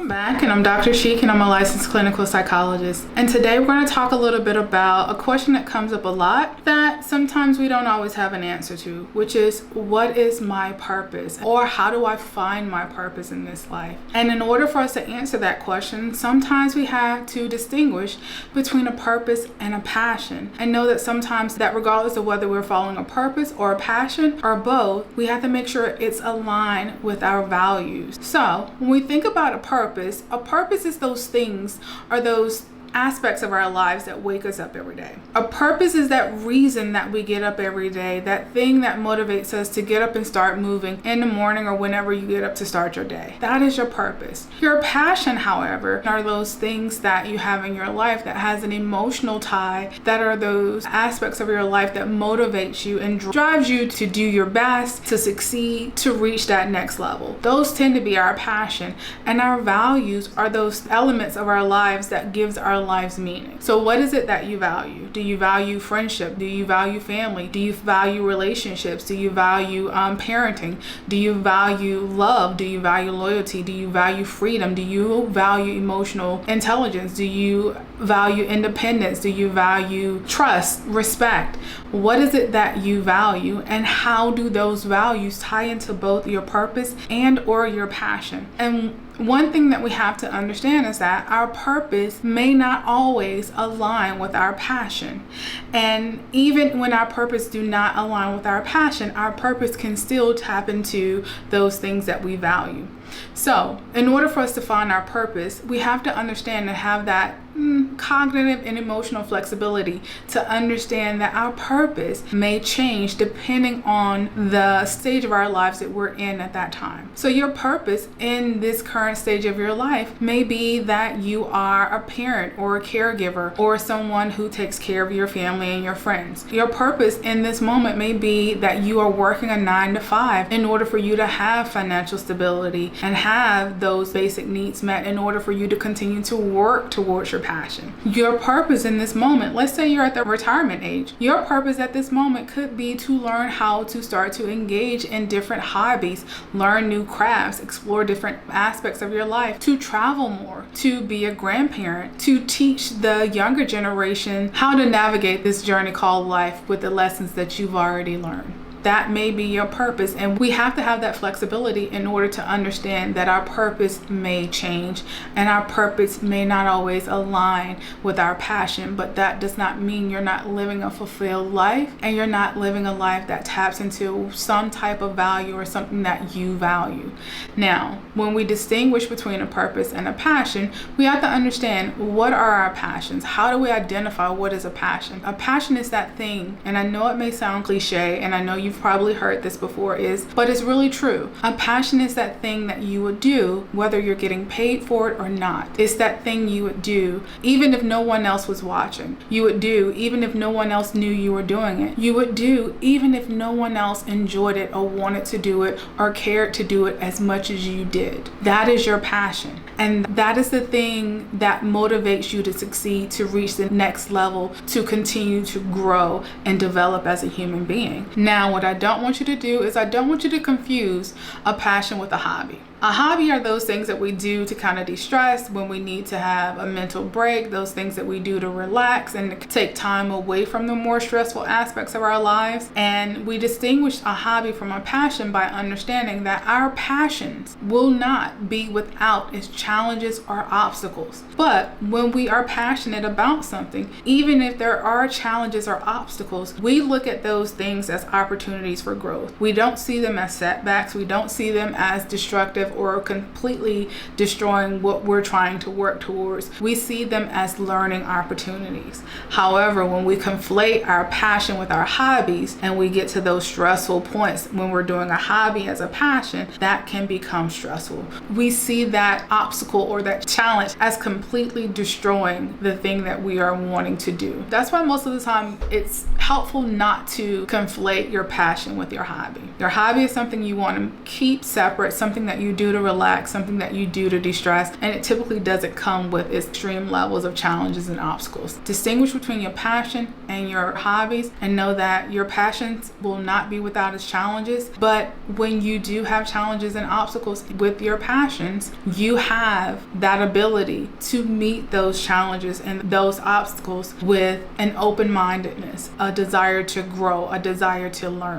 Welcome back, and I'm Dr. Sheik, and I'm a licensed clinical psychologist. And today we're going to talk a little bit about a question that comes up a lot that sometimes we don't always have an answer to, which is, what is my purpose? Or how do I find my purpose in this life? And in order for us to answer that question, sometimes we have to distinguish between a purpose and a passion. And know that sometimes that regardless of whether we're following a purpose or a passion or both, we have to make sure it's aligned with our values. So when we think about a purpose is those things or those aspects of our lives that wake us up every day. A purpose is that reason that we get up every day, that thing that motivates us to get up and start moving in the morning or whenever you get up to start your day. That is your purpose. Your passion, however, are those things that you have in your life that has an emotional tie, that are those aspects of your life that motivates you and drives you to do your best, to succeed, to reach that next level. Those tend to be our passion, and our values are those elements of our lives that gives our lives meaning. So what is it that you value? Do you value friendship? Do you value family? Do you value relationships? Do you value parenting? Do you value love? Do you value loyalty? Do you value freedom? Do you value emotional intelligence? Do you value independence? Do you value trust, respect? What is it that you value, and how do those values tie into both your purpose and or your passion? And one thing that we have to understand is that our purpose may not always align with our passion. And even when our purpose do not align with our passion, our purpose can still tap into those things that we value. So in order for us to find our purpose, we have to understand and have that cognitive and emotional flexibility to understand that our purpose may change depending on the stage of our lives that we're in at that time. So your purpose in this current stage of your life may be that you are a parent or a caregiver or someone who takes care of your family and your friends. Your purpose in this moment may be that you are working a 9-to-5 in order for you to have financial stability and have those basic needs met in order for you to continue to work towards your passion. Your purpose in this moment, let's say you're at the retirement age, your purpose at this moment could be to learn how to start to engage in different hobbies, learn new crafts, explore different aspects of your life, to travel more, to be a grandparent, to teach the younger generation how to navigate this journey called life with the lessons that you've already learned. That may be your purpose, and we have to have that flexibility in order to understand that our purpose may change and our purpose may not always align with our passion, but that does not mean you're not living a fulfilled life and you're not living a life that taps into some type of value or something that you value. Now, when we distinguish between a purpose and a passion, we have to understand, what are our passions? How do we identify what is a passion? A passion is that thing, and I know it may sound cliche, and I know you've probably heard this before, but it's really true. A passion is that thing that you would do whether you're getting paid for it or not. It's that thing you would do even if no one else was watching. You would do even if no one else knew you were doing it. You would do even if no one else enjoyed it or wanted to do it or cared to do it as much as you did. That is your passion. And that is the thing that motivates you to succeed, to reach the next level, to continue to grow and develop as a human being. Now, what I don't want you to do is I don't want you to confuse a passion with a hobby. A hobby are those things that we do to kind of de-stress when we need to have a mental break, those things that we do to relax and to take time away from the more stressful aspects of our lives. And we distinguish a hobby from a passion by understanding that our passions will not be without its challenges or obstacles. But when we are passionate about something, even if there are challenges or obstacles, we look at those things as opportunities for growth. We don't see them as setbacks. We don't see them as destructive or completely destroying what we're trying to work towards. We see them as learning opportunities. However, when we conflate our passion with our hobbies and we get to those stressful points when we're doing a hobby as a passion, that can become stressful. We see that obstacle or that challenge as completely destroying the thing that we are wanting to do. That's why most of the time it's helpful not to conflate your passion passion with your hobby. Your hobby is something you want to keep separate, something that you do to relax, something that you do to de-stress, and it typically doesn't come with extreme levels of challenges and obstacles. Distinguish between your passion and your hobbies, and know that your passions will not be without its challenges, but when you do have challenges and obstacles with your passions, you have that ability to meet those challenges and those obstacles with an open-mindedness, a desire to grow, a desire to learn.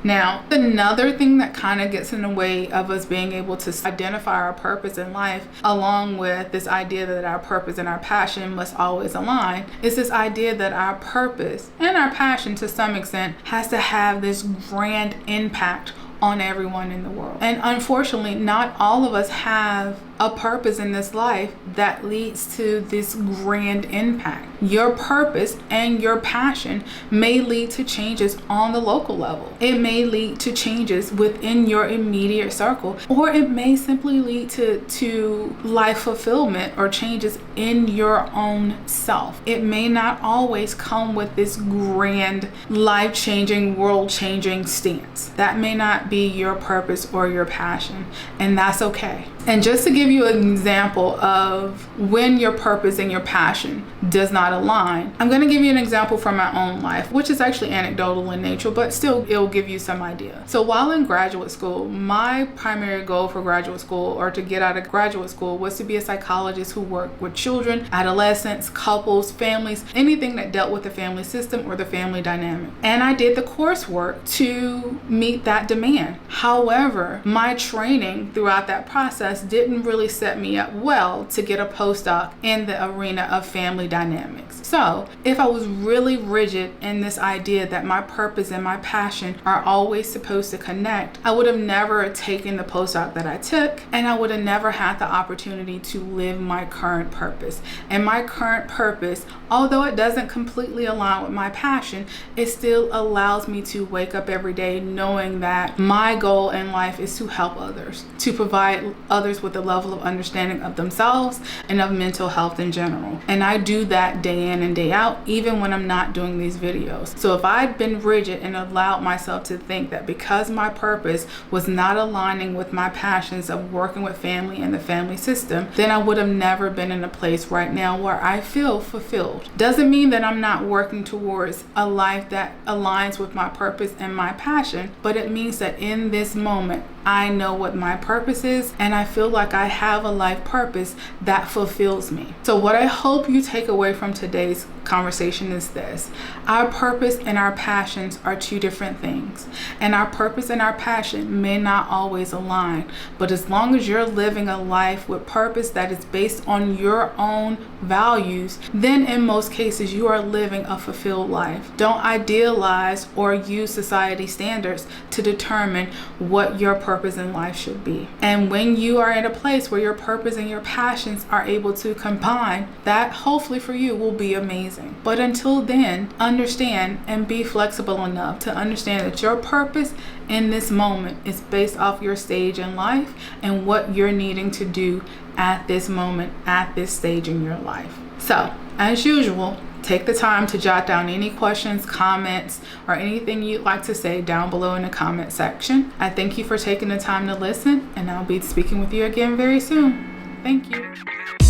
Now, another thing that kind of gets in the way of us being able to identify our purpose in life, along with this idea that our purpose and our passion must always align, is this idea that our purpose and our passion to some extent has to have this grand impact on everyone in the world. And unfortunately, not all of us have a purpose in this life that leads to this grand impact. Your purpose and your passion may lead to changes on the local level. It may lead to changes within your immediate circle, or it may simply lead to life fulfillment or changes in your own self. It may not always come with this grand, life-changing, world-changing stance. That may not be your purpose or your passion, and that's okay. And just to give you an example of when your purpose and your passion does not align, I'm going to give you an example from my own life, which is actually anecdotal in nature, but still it'll give you some idea. So while in graduate school, my primary goal for graduate school, or to get out of graduate school, was to be a psychologist who worked with children, adolescents, couples, families, anything that dealt with the family system or the family dynamic. And I did the coursework to meet that demand. However, my training throughout that process didn't really set me up well to get a postdoc in the arena of family dynamics. So if I was really rigid in this idea that my purpose and my passion are always supposed to connect, I would have never taken the postdoc that I took, and I would have never had the opportunity to live my current purpose. And my current purpose, although it doesn't completely align with my passion, it still allows me to wake up every day knowing that my goal in life is to help others, to provide others with a level of understanding of themselves and of mental health in general. And I do that day in and day out, even when I'm not doing these videos. So if I'd been rigid and allowed myself to think that because my purpose was not aligning with my passions of working with family and the family system, then I would have never been in a place right now where I feel fulfilled. Doesn't mean that I'm not working towards a life that aligns with my purpose and my passion, but it means that in this moment, I know what my purpose is, and I feel like I have a life purpose that fulfills me. So what I hope you take away from today's conversation is this: our purpose and our passions are two different things, and our purpose and our passion may not always align, but as long as you're living a life with purpose that is based on your own values, then in most cases you are living a fulfilled life. Don't idealize or use society standards to determine what your purpose in life should be. And when you are in a place where your purpose and your passions are able to combine, that hopefully for you will be amazing. But until then, understand and be flexible enough to understand that your purpose in this moment is based off your stage in life and what you're needing to do at this moment, at this stage in your life. So, as usual, take the time to jot down any questions, comments, or anything you'd like to say down below in the comment section. I thank you for taking the time to listen, and I'll be speaking with you again very soon. Thank you.